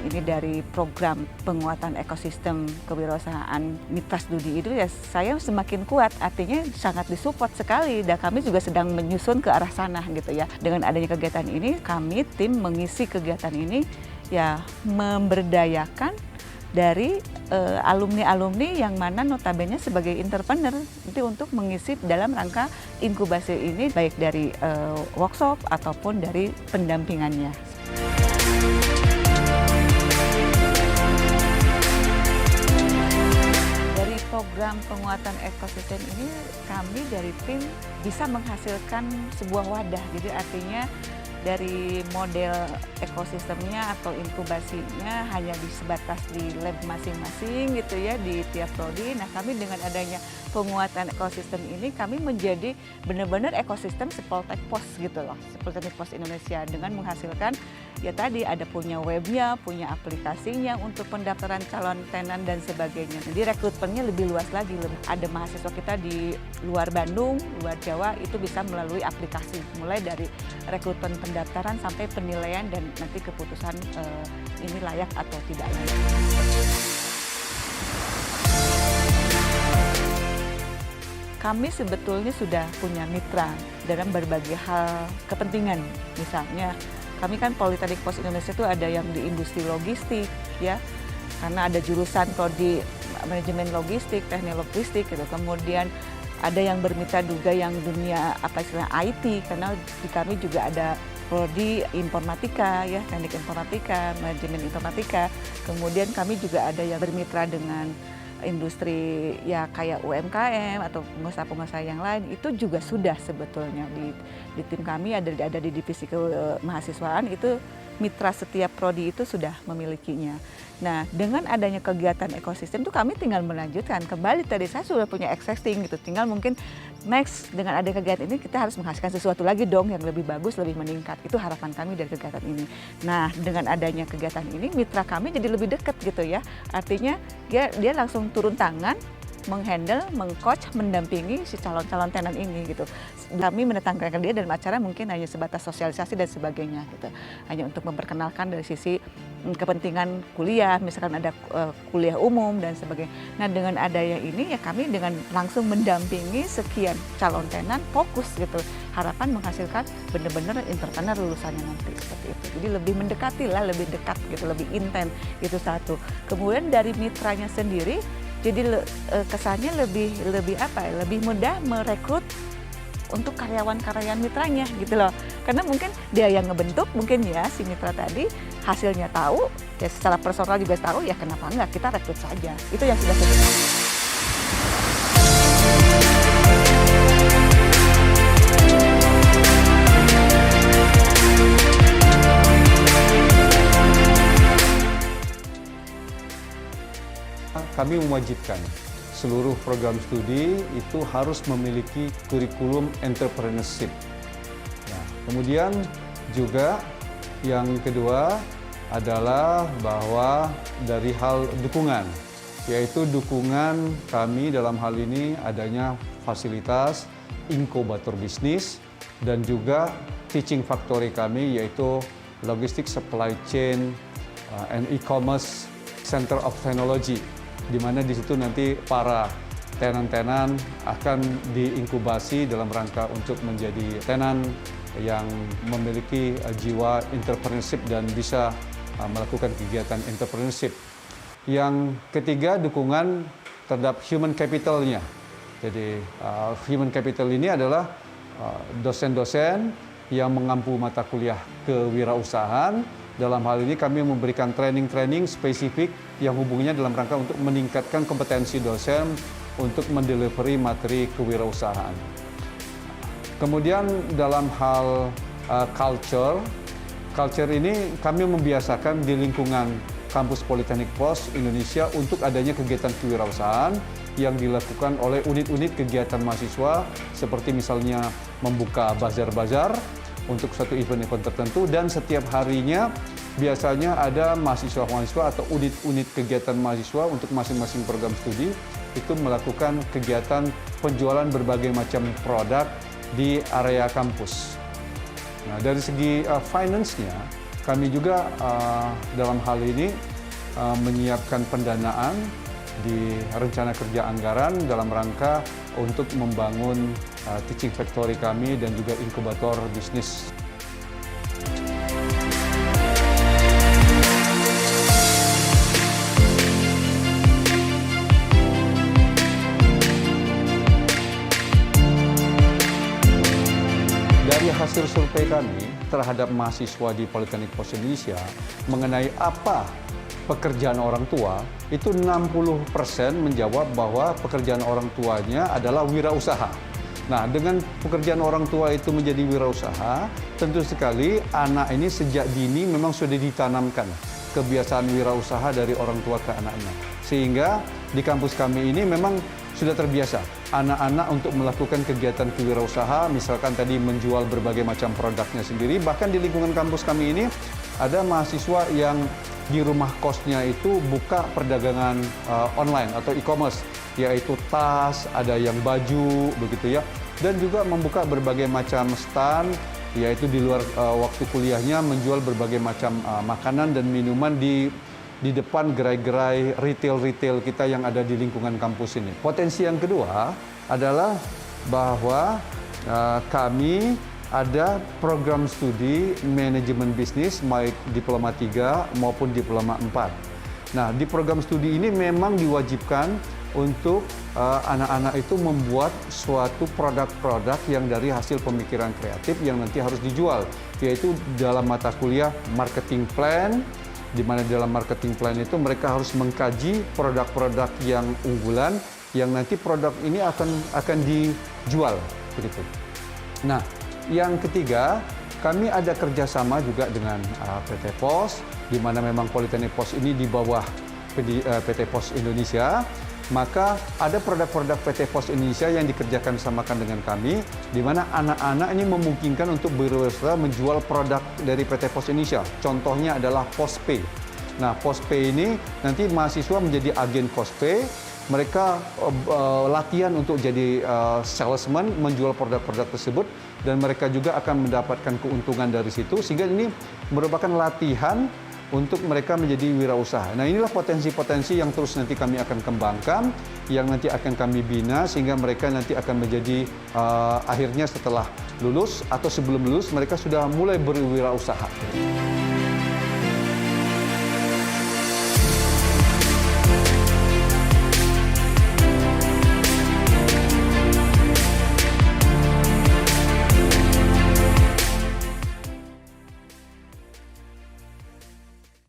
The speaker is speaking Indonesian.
ini dari program penguatan ekosistem kewirausahaan Mitra Studi itu ya saya semakin kuat, artinya sangat disupport sekali dan kami juga sedang menyusun ke arah sana gitu ya. Dengan adanya kegiatan ini kami tim mengisi kegiatan ini ya memberdayakan dari alumni-alumni yang mana notabene sebagai entrepreneur nanti untuk mengisi dalam rangka inkubasi ini baik dari workshop ataupun dari pendampingannya. Dari program penguatan ekosistem ini kami dari tim bisa menghasilkan sebuah wadah, jadi artinya dari model ekosistemnya atau inkubasinya hanya sebatas di lab masing-masing gitu ya di tiap prodi. Nah kami dengan adanya penguatan ekosistem ini kami menjadi benar-benar ekosistem Poltek Pos gitu loh, Poltek Pos Indonesia dengan menghasilkan ya tadi ada punya webnya, punya aplikasinya untuk pendaftaran calon tenan dan sebagainya. Jadi rekrutmennya lebih luas lagi, ada mahasiswa kita di luar Bandung, luar Jawa itu bisa melalui aplikasi mulai dari rekrutmen pendaftaran sampai penilaian dan nanti keputusan ini layak atau tidak layak. Kami sebetulnya sudah punya mitra dalam berbagai hal kepentingan. Misalnya kami kan Politeknik Pos Indonesia itu ada yang di industri logistik ya, karena ada jurusan prodi manajemen logistik, teknik logistik gitu. Kemudian ada yang bermitra juga yang dunia apa istilah IT, karena di kami juga ada prodi informatika ya, teknik informatika, manajemen informatika. Kemudian kami juga ada yang bermitra dengan industri ya kayak UMKM atau pengusaha-pengusaha yang lain, itu juga sudah sebetulnya di tim kami ada di divisi kemahasiswaan itu mitra setiap prodi itu sudah memilikinya. Nah, dengan adanya kegiatan ekosistem itu kami tinggal melanjutkan. Kembali tadi saya sudah punya existing gitu, tinggal mungkin next dengan adanya kegiatan ini kita harus menghasilkan sesuatu lagi dong yang lebih bagus, lebih meningkat. Itu harapan kami dari kegiatan ini. Nah, dengan adanya kegiatan ini mitra kami jadi lebih dekat gitu ya. Artinya dia langsung turun tangan menghandle, mengcoach, mendampingi si calon-calon tenan ini gitu. Kami mendatangkan dia dalam acara mungkin hanya sebatas sosialisasi dan sebagainya gitu. Hanya untuk memperkenalkan dari sisi kepentingan kuliah, misalkan ada kuliah umum dan sebagainya. Nah dengan adanya ini ya kami dengan langsung mendampingi sekian calon tenan fokus gitu. Harapan menghasilkan benar-benar entrepreneur lulusannya nanti seperti itu. Jadi lebih mendekati lah, lebih dekat gitu, lebih intens gitu satu. Kemudian dari mitranya sendiri jadi kesannya lebih apa ya, lebih mudah merekrut untuk karyawan-karyawan mitranya gitu loh. Karena mungkin dia yang ngebentuk mungkin ya si mitra tadi hasilnya tahu, ya secara personal juga tahu, ya kenapa enggak kita rekrut saja. Itu yang sudah terjadi. Kami mewajibkan seluruh program studi itu harus memiliki kurikulum entrepreneurship. Nah, kemudian juga yang kedua adalah bahwa dari hal dukungan, yaitu dukungan kami dalam hal ini adanya fasilitas inkubator bisnis dan juga teaching factory kami yaitu Logistic Supply Chain and E-commerce Center of Technology, di mana di situ nanti para tenan-tenan akan diinkubasi dalam rangka untuk menjadi tenan yang memiliki jiwa entrepreneurship dan bisa melakukan kegiatan entrepreneurship. Yang ketiga, dukungan terhadap human capital-nya. Jadi human capital ini adalah dosen-dosen yang mengampu mata kuliah kewirausahaan. Dalam hal ini kami memberikan training-training spesifik yang hubungannya dalam rangka untuk meningkatkan kompetensi dosen untuk mendelivery materi kewirausahaan. Kemudian dalam hal culture ini kami membiasakan di lingkungan kampus Politeknik Pos Indonesia untuk adanya kegiatan kewirausahaan yang dilakukan oleh unit-unit kegiatan mahasiswa seperti misalnya membuka bazar-bazar untuk satu event-event tertentu, dan setiap harinya biasanya ada mahasiswa-mahasiswa atau unit-unit kegiatan mahasiswa untuk masing-masing program studi itu melakukan kegiatan penjualan berbagai macam produk di area kampus. Nah, dari segi finance-nya, kami juga dalam hal ini menyiapkan pendanaan di rencana kerja anggaran dalam rangka untuk membangun teaching factory kami dan juga inkubator bisnis. Dari hasil survei kami terhadap mahasiswa di Politeknik Pos Indonesia mengenai apa pekerjaan orang tua, itu 60% menjawab bahwa pekerjaan orang tuanya adalah wirausaha. Nah, dengan pekerjaan orang tua itu menjadi wirausaha, tentu sekali anak ini sejak dini memang sudah ditanamkan kebiasaan wirausaha dari orang tua ke anaknya. Sehingga di kampus kami ini memang sudah terbiasa anak-anak untuk melakukan kegiatan kewirausaha, misalkan tadi menjual berbagai macam produknya sendiri. Bahkan di lingkungan kampus kami ini ada mahasiswa yang di rumah kosnya itu buka perdagangan online atau e-commerce, yaitu tas, ada yang baju, begitu ya, dan juga membuka berbagai macam stand, yaitu di luar waktu kuliahnya menjual berbagai macam makanan dan minuman di depan gerai-gerai retail kita yang ada di lingkungan kampus ini. Potensi yang kedua adalah bahwa kami ada program studi manajemen bisnis baik diploma 3 maupun diploma 4. Nah, di program studi ini memang diwajibkan untuk anak-anak itu membuat suatu produk-produk yang dari hasil pemikiran kreatif yang nanti harus dijual, yaitu dalam mata kuliah marketing plan, di mana dalam marketing plan itu mereka harus mengkaji produk-produk yang unggulan yang nanti produk ini akan dijual begitu. Nah, yang ketiga, kami ada kerjasama juga dengan PT Pos, di mana memang Politeknik Pos ini di bawah PT Pos Indonesia. Maka ada produk-produk PT Pos Indonesia yang dikerjakan samakan dengan kami, di mana anak-anak ini memungkinkan untuk berwirausaha menjual produk dari PT Pos Indonesia. Contohnya adalah Postpay. Nah, Postpay ini nanti mahasiswa menjadi agen Postpay, mereka latihan untuk jadi salesman, menjual produk-produk tersebut, dan mereka juga akan mendapatkan keuntungan dari situ, sehingga ini merupakan latihan untuk mereka menjadi wirausaha. Nah, inilah potensi-potensi yang terus nanti kami akan kembangkan, yang nanti akan kami bina, sehingga mereka nanti akan menjadi akhirnya setelah lulus atau sebelum lulus mereka sudah mulai berwirausaha.